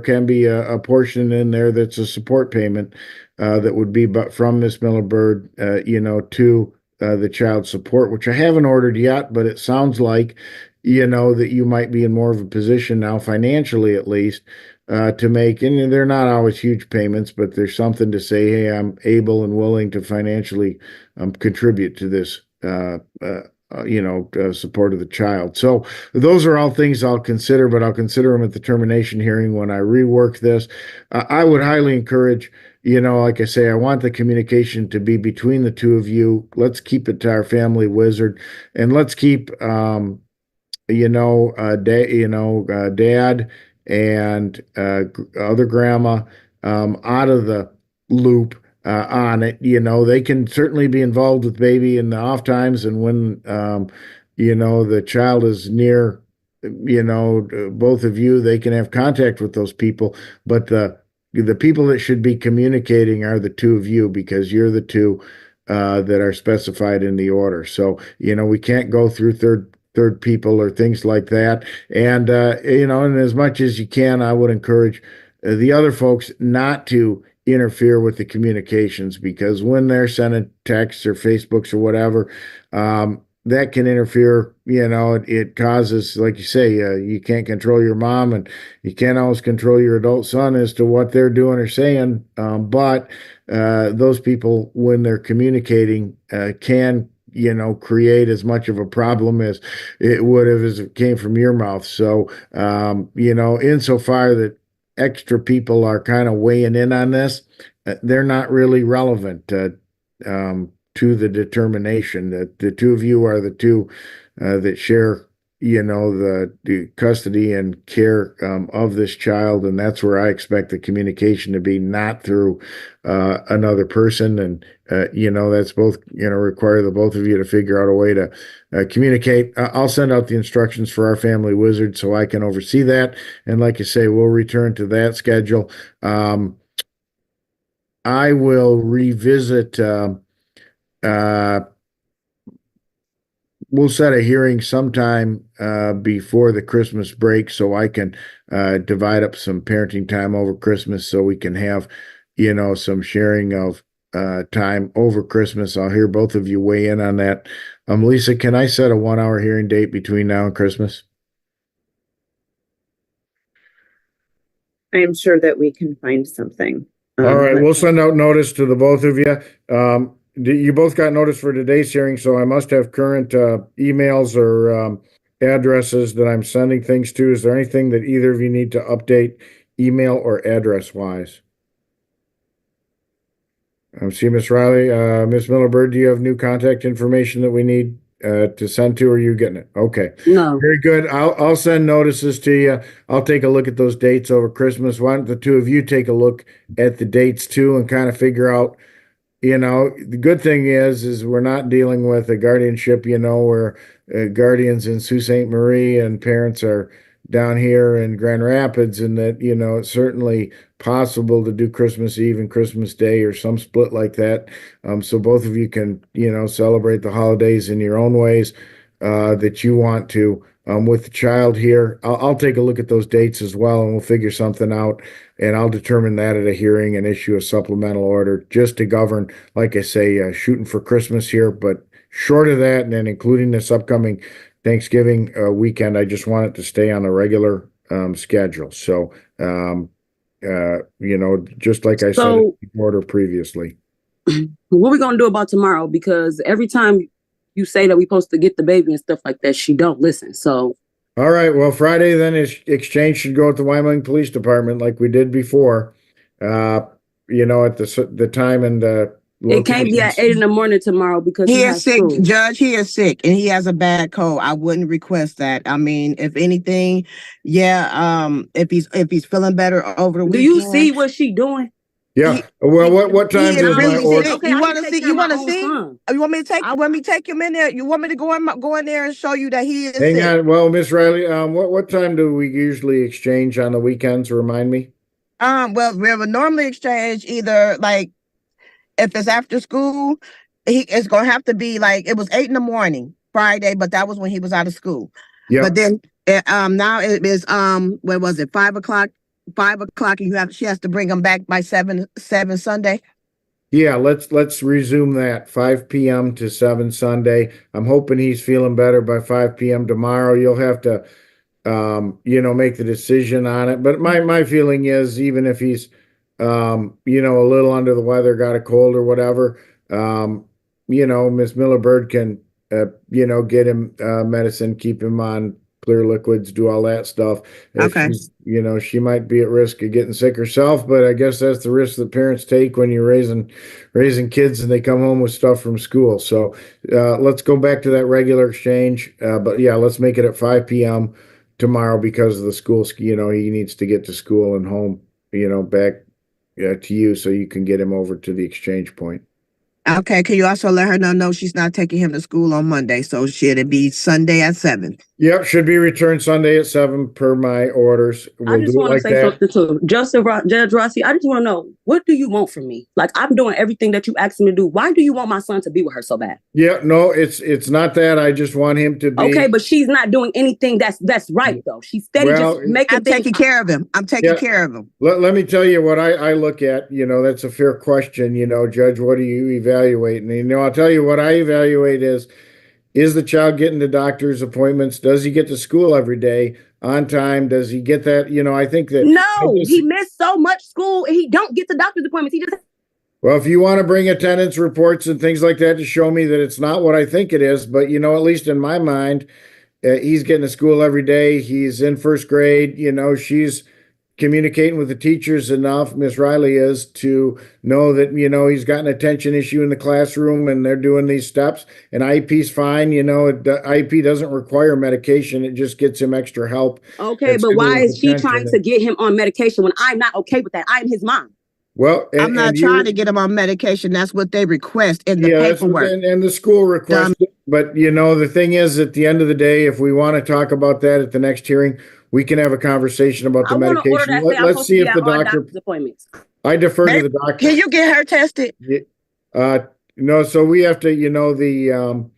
can be a portion in there that's a support payment that would be from Miss Miller Bird, to the child support, which I haven't ordered yet, but it sounds like, that you might be in more of a position now, financially at least, to make, and they're not always huge payments, but there's something to say, hey, I'm able and willing to financially contribute to this, support of the child. So those are all things I'll consider, but I'll consider them at the termination hearing when I rework this. I would highly encourage, like I say, I want the communication to be between the two of you. Let's keep it to our family wizard, and let's keep, dad and other grandma out of the loop on it. They can certainly be involved with baby in the off times, and when the child is near, both of you, they can have contact with those people. But the people that should be communicating are the two of you, because you're the two that are specified in the order. So we can't go through third people or things like that. And and as much as you can, I would encourage the other folks not to interfere with the communications, because when they're sending texts or Facebooks or whatever, that can interfere. It causes, like you say, you can't control your mom, and you can't always control your adult son as to what they're doing or saying. But those people, when they're communicating, can create as much of a problem as it would have as it came from your mouth. So, insofar that extra people are kind of weighing in on this, they're not really relevant to the determination. That the two of you are the two that share, the custody and care of this child, and that's where I expect the communication to be, not through another person. And that's both require the both of you to figure out a way to communicate. I'll send out the instructions for our family wizard so I can oversee that, and like I say, we'll return to that schedule. I will revisit. We'll set a hearing sometime before the Christmas break, so I can divide up some parenting time over Christmas, so we can have, some sharing of time over Christmas. I'll hear both of you weigh in on that. Lisa, can I set a 1-hour hearing date between now and Christmas? I am sure that we can find something. All right, we'll send out notice to the both of you. You both got notice for today's hearing, so I must have current emails or addresses that I'm sending things to. Is there anything that either of you need to update email or address wise? See Miss Riley, Miss Miller-Bird, do you have new contact information that we need to send to, or are you getting it? Okay. No. Very good. I'll send notices to you. I'll take a look at those dates over Christmas. Why don't the two of you take a look at the dates too and kind of figure out, the good thing is we're not dealing with a guardianship, where guardians in Sault Ste. Marie and parents are down here in Grand Rapids, and that, it's certainly possible to do Christmas Eve and Christmas Day or some split like that. So both of you can, celebrate the holidays in your own ways that you want to. With the child here, I'll take a look at those dates as well, and we'll figure something out, and I'll determine that at a hearing and issue a supplemental order just to govern, like I say, shooting for Christmas here. But short of that, and then including this upcoming Thanksgiving weekend, I just want it to stay on a regular schedule. So, just like I said in the order previously. What are we going to do about tomorrow? Because every time you say that we're supposed to get the baby and stuff like that, she don't listen. So, all right. Well, Friday then is exchange should go at the Wyoming Police Department like we did before. At the time and it can't be at 8 in the morning tomorrow because he is sick. School. Judge, he is sick and he has a bad cold. I wouldn't request that. I mean, if anything, if he's feeling better over the weekend. Do you see what she doing? Yeah. What time is my order? Okay, you want to see? You want to see? You want me to take? I want me to take him in there. You want me to go in there and show you that he is Hang sick? on. Well, Miss Riley, what time do we usually exchange on the weekends? Remind me. Well, we would normally exchange either like if it's after school, it's gonna have to be like it was 8 in the morning Friday, but that was when he was out of school. Yeah. But then now it is what was it 5 o'clock? 5 o'clock, and she has to bring him back by 7 Sunday. Yeah, let's resume that 5 p.m. to 7 Sunday. I'm hoping he's feeling better by 5 p.m. tomorrow. You'll have to make the decision on it. But my feeling is even if he's a little under the weather, got a cold or whatever, Miss Miller-Bird can get him medicine, keep him on clear liquids, do all that stuff. Okay. She might be at risk of getting sick herself, but I guess that's the risk that parents take when you're raising kids and they come home with stuff from school. So let's go back to that regular exchange. But yeah, let's make it at 5 p.m. tomorrow because of the school. He needs to get to school and home, back to you so you can get him over to the exchange point. Okay, can you also let her know she's not taking him to school on Monday, so should it be Sunday at 7? Yep, should be returned Sunday at 7 per my orders. I just want to say something too. Judge Rossi, I just want to know, what do you want from me? Like, I'm doing everything that you asked me to do. Why do you want my son to be with her so bad? Yeah, no, it's not that. I just want him to be. Okay, but she's not doing anything that's right, though. She's steady just making. I'm taking care of him. I'm taking care of him. Let me tell you what I look at. That's a fair question. Judge, what do you evaluate? And, I'll tell you what I evaluate is the child getting to doctor's appointments? Does he get to school every day on time? Does he get that? I think that. No, he missed so much school and he don't get to doctor's appointments. He just. Well, if you want to bring attendance reports and things like that to show me that it's not what I think it is, but, at least in my mind, he's getting to school every day. He's in first grade. She's communicating with the teachers enough, Miss Riley is, to know that, he's got an attention issue in the classroom and they're doing these steps, and IEP's fine. The IEP doesn't require medication. It just gets him extra help. Okay, but why is she trying to get him on medication when I'm not okay with that? I'm his mom. Well, I'm not trying to get him on medication. That's what they request in the paperwork. And the school requests it. But, the thing is, at the end of the day, if we want to talk about that at the next hearing, we can have a conversation about the medication. Let's see if the doctor. I defer to the doctor. Can you get her tested? No, so we have to,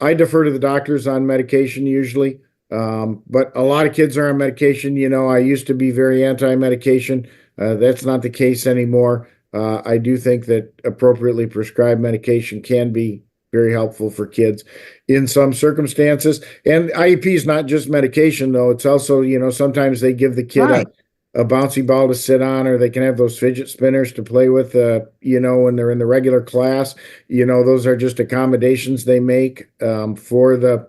I defer to the doctors on medication usually. But a lot of kids are on medication. I used to be very anti-medication. That's not the case anymore. I do think that appropriately prescribed medication can be very helpful for kids in some circumstances. And IEP is not just medication, though. It's also, sometimes they give the kid a bouncy ball to sit on, or they can have those fidget spinners to play with, when they're in the regular class. Those are just accommodations they make for the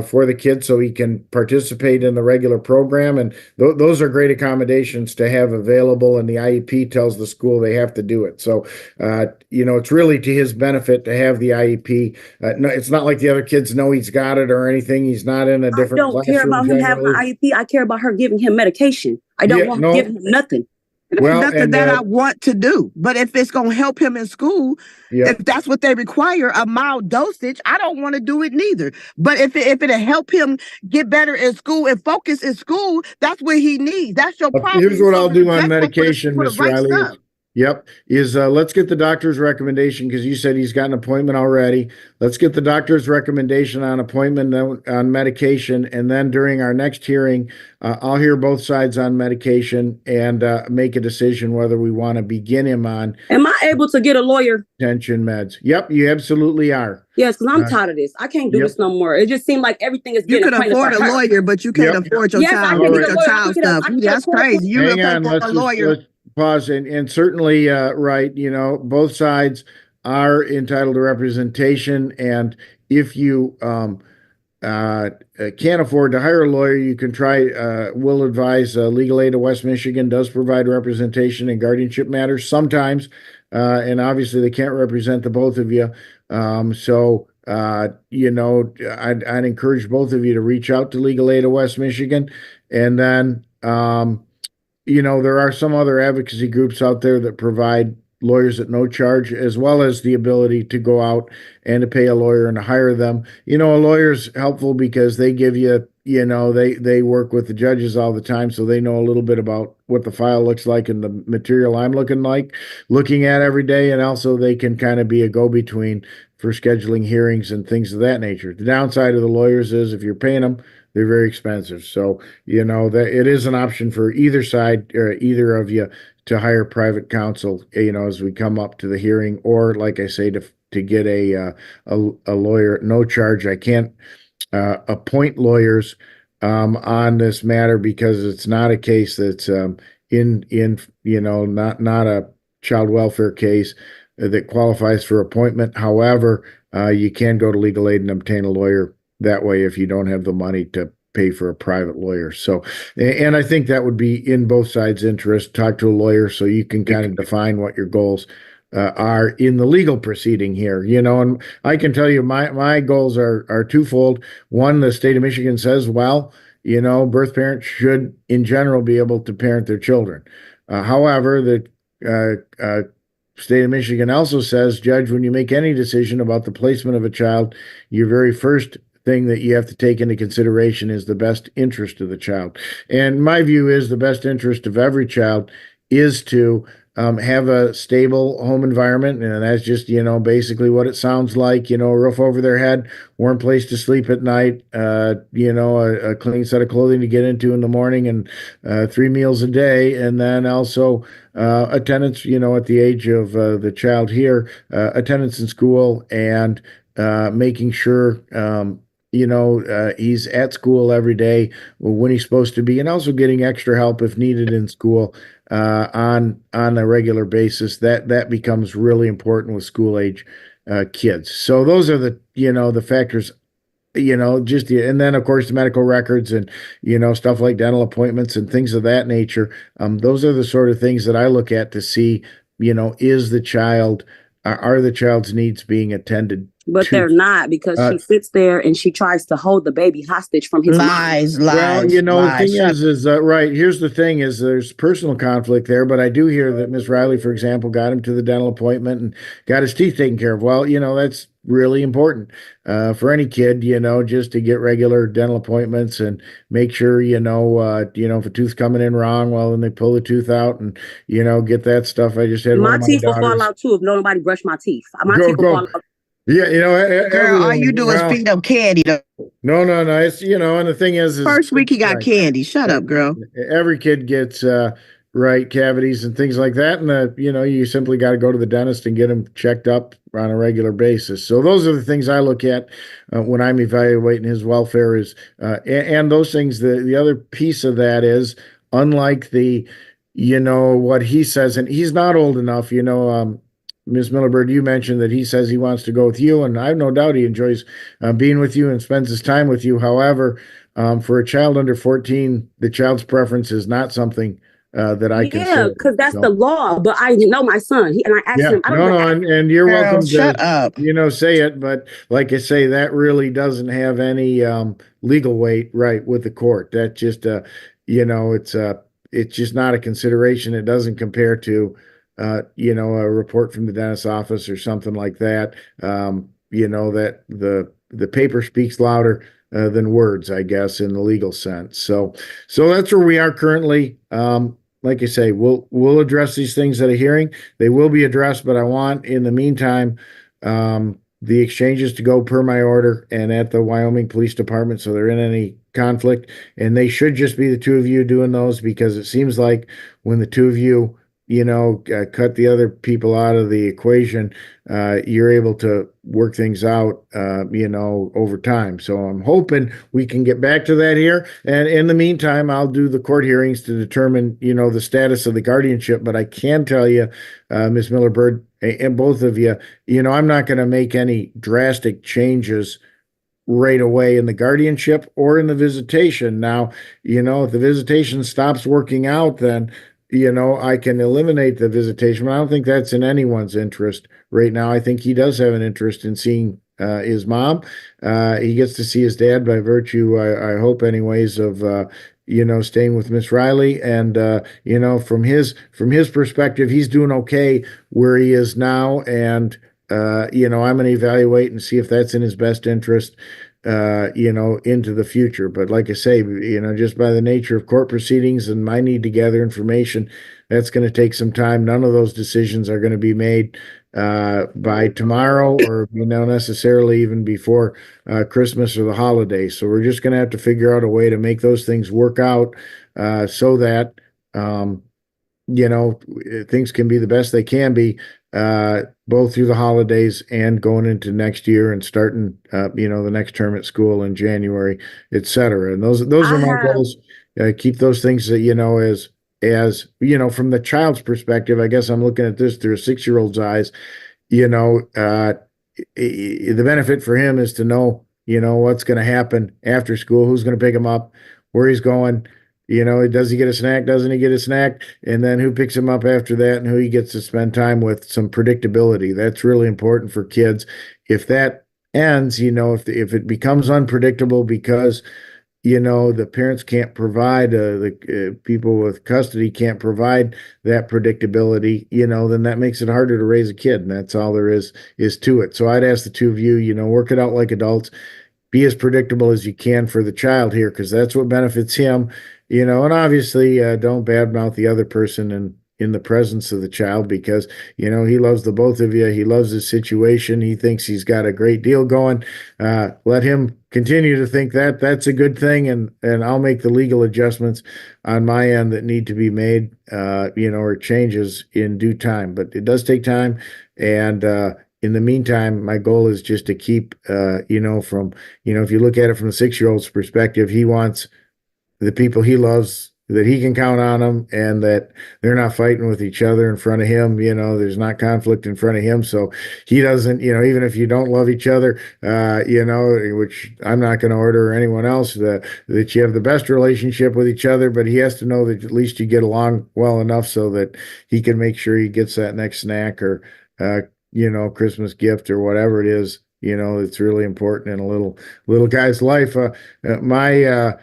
for the kid so he can participate in the regular program. And those are great accommodations to have available. And the IEP tells the school they have to do it. So, it's really to his benefit to have the IEP. No, it's not like the other kids know he's got it or anything. He's not in a different I don't care about him having an IEP. I care about her giving him medication. I don't want her giving him nothing. Well, nothing that I want to do. But if it's going to help him in school, if that's what they require, a mild dosage, I don't want to do it neither. But if it'll help him get better in school and focus in school, that's what he needs. That's your problem. Here's what I'll do on medication, Miss Riley. Let's get the doctor's recommendation, because you said he's got an appointment already. Let's get the doctor's recommendation on appointment on medication, and then during our next hearing, I'll hear both sides on medication and make a decision whether we want to begin him on. Am I able to get a lawyer? Tension meds. Yep, you absolutely are. Yes, because I'm tired of this. I can't do this no more. It just seemed like everything is getting. You can afford a lawyer, but you can't afford your child. Your child stuff. That's crazy. You hang on, let's a lawyer. Pause, and certainly right, both sides are entitled to representation, and if you can't afford to hire a lawyer, you can try. We'll advise Legal Aid of West Michigan does provide representation in guardianship matters sometimes, and obviously they can't represent the both of you. I'd encourage both of you to reach out to Legal Aid of West Michigan, and then there are some other advocacy groups out there that provide lawyers at no charge, as well as the ability to go out and to pay a lawyer and to hire them. A lawyer's helpful because they give you, they work with the judges all the time, so they know a little bit about what the file looks like and the material I'm looking at every day. And also they can kind of be a go-between for scheduling hearings and things of that nature. The downside of the lawyers is if you're paying them, they're very expensive. So, that it is an option for either side or either of you to hire private counsel, as we come up to the hearing, or like I say, to get a lawyer at no charge. I can't appoint lawyers on this matter because it's not a case that's not a child welfare case that qualifies for appointment. However, you can go to legal aid and obtain a lawyer that way if you don't have the money to pay for a private lawyer. So, and I think that would be in both sides' interest. Talk to a lawyer so you can kind of define what your goals are in the legal proceeding here. And I can tell you my goals are twofold. One, the state of Michigan says, birth parents should in general be able to parent their children. However, the state of Michigan also says, Judge, when you make any decision about the placement of a child, your very first thing that you have to take into consideration is the best interest of the child. And my view is the best interest of every child is to have a stable home environment. And that's just, basically what it sounds like, a roof over their head, warm place to sleep at night, a clean set of clothing to get into in the morning, and 3 meals a day. And then also attendance, at the age of the child here, attendance in school, and making sure he's at school every day when he's supposed to be, and also getting extra help if needed in school on a regular basis. That becomes really important with school age kids. So those are the factors, and then of course the medical records and stuff like dental appointments and things of that nature. Those are the sort of things that I look at to see, are the child's needs being attended? But they're not, because she sits there and she tries to hold the baby hostage from his lies. Well, the thing is right. Here's the thing: is there's personal conflict there. But I do hear that Miss Riley, for example, got him to the dental appointment and got his teeth taken care of. Well, that's really important for any kid, just to get regular dental appointments and make sure, if a tooth's coming in wrong, well, then they pull the tooth out and, get that stuff. I just had my teeth will fall out too if nobody brush my teeth. My teeth will fall out. Yeah, girl, all you do is feed up candy. No. It's, and the thing is first week he got candy. Shut up, girl. Every kid gets cavities and things like that, and you simply got to go to the dentist and get them checked up on a regular basis. So those are the things I look at when I'm evaluating his welfare. Is and those things. The other piece of that is, unlike the, what he says, and he's not old enough. Ms. Millibird, you mentioned that he says he wants to go with you, and I have no doubt he enjoys being with you and spends his time with you. However, for a child under 14, the child's preference is not something that I Yeah, consider. because that's So, the law. But I know my son. And I asked yeah, him, I don't no, know. and you're Girl, welcome shut to, up. say it, but like I say, that really doesn't have any legal weight, right, with the court. That just, it's just not a consideration. It doesn't compare to, a report from the dentist's office or something like that. That the paper speaks louder than words, I guess, in the legal sense. So that's where we are currently. Like I say, we'll address these things at a hearing. They will be addressed, but I want, in the meantime, the exchanges to go per my order and at the Wyoming Police Department, so they're in any conflict. And they should just be the two of you doing those, because it seems like when the two of you, cut the other people out of the equation, you're able to work things out, over time. So I'm hoping we can get back to that here. And in the meantime, I'll do the court hearings to determine, the status of the guardianship. But I can tell you, Ms. Miller-Bird, and both of you, I'm not going to make any drastic changes right away in the guardianship or in the visitation. Now, if the visitation stops working out, then I can eliminate the visitation, but I don't think that's in anyone's interest right now. I think he does have an interest in seeing his mom. He gets to see his dad by virtue, I hope anyways, of staying with Miss Riley. And from his perspective, he's doing okay where he is now. And I'm going to evaluate and see if that's in his best interest into the future. But like I say, just by the nature of court proceedings and my need to gather information, that's going to take some time. None of those decisions are going to be made by tomorrow, or, necessarily even before Christmas or the holidays. So we're just going to have to figure out a way to make those things work out so that, things can be the best they can be, both through the holidays and going into next year and starting, the next term at school in January, et cetera. And those are my goals. Keep those things that, as from the child's perspective. I guess I'm looking at this through a 6-year-old's eyes. The benefit for him is to know, what's going to happen after school, who's going to pick him up, where he's going. Does he get a snack? Doesn't he get a snack? And then who picks him up after that, and who he gets to spend time with. Some predictability. That's really important for kids. If that ends, if it becomes unpredictable because, the parents can't provide, the people with custody can't provide that predictability, then that makes it harder to raise a kid. And that's all there is to it. So I'd ask the two of you, work it out like adults. Be as predictable as you can for the child here, because that's what benefits him. And obviously, don't badmouth the other person in the presence of the child, because, he loves the both of you. He loves his situation. He thinks he's got a great deal going. Let him continue to think that that's a good thing. And I'll make the legal adjustments on my end that need to be made, or changes in due time. But it does take time. And, in the meantime, my goal is just to keep, if you look at it from a 6-year-old's perspective, he wants the people he loves, that he can count on them, and that they're not fighting with each other in front of him. There's not conflict in front of him. So he doesn't, even if you don't love each other, which I'm not going to order, or anyone else, that you have the best relationship with each other, but he has to know that at least you get along well enough so that he can make sure he gets that next snack or, Christmas gift or whatever it is, it's really important in a little guy's life. My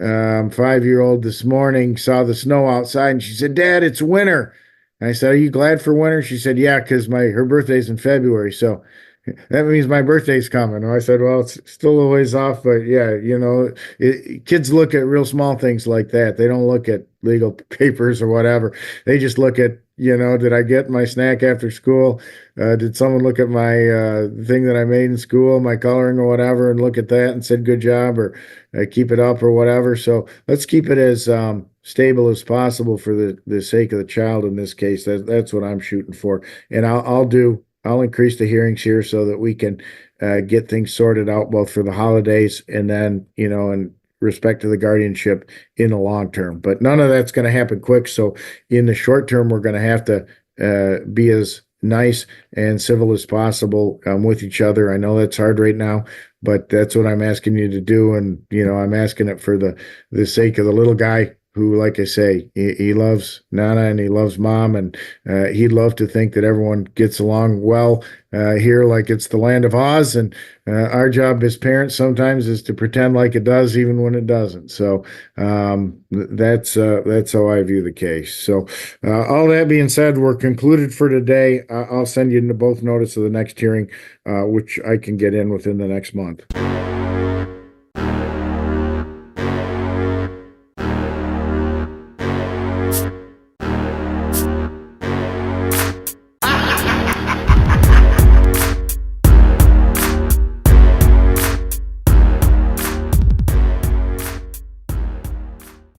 5-year-old this morning saw the snow outside, and she said, "Dad, it's winter." And I said, "Are you glad for winter?" She said, "Yeah, because her birthday's in February, so that means my birthday's coming." And I said, "Well, it's still a ways off, but yeah, kids look at real small things like that. They don't look at legal papers or whatever. They just look at, did I get my snack after school? Did someone look at my thing that I made in school, my coloring or whatever, and look at that and said, good job, or keep it up or whatever." So let's keep it as stable as possible for the sake of the child in this case. That's what I'm shooting for. And I'll increase the hearings here so that we can get things sorted out, both for the holidays and then, in respect to the guardianship in the long term. But none of that's going to happen quick. So in the short term, we're going to have to be as nice and civil as possible with each other. I know that's hard right now, but that's what I'm asking you to do. And, I'm asking it for the sake of the little guy who, like I say, he loves Nana and he loves Mom, and he'd love to think that everyone gets along well here, like it's the land of Oz. And our job as parents sometimes is to pretend like it does, even when it doesn't. So that's how I view the case. So all that being said, we're concluded for today. I'll send you both notice of the next hearing, which I can get in within the next month.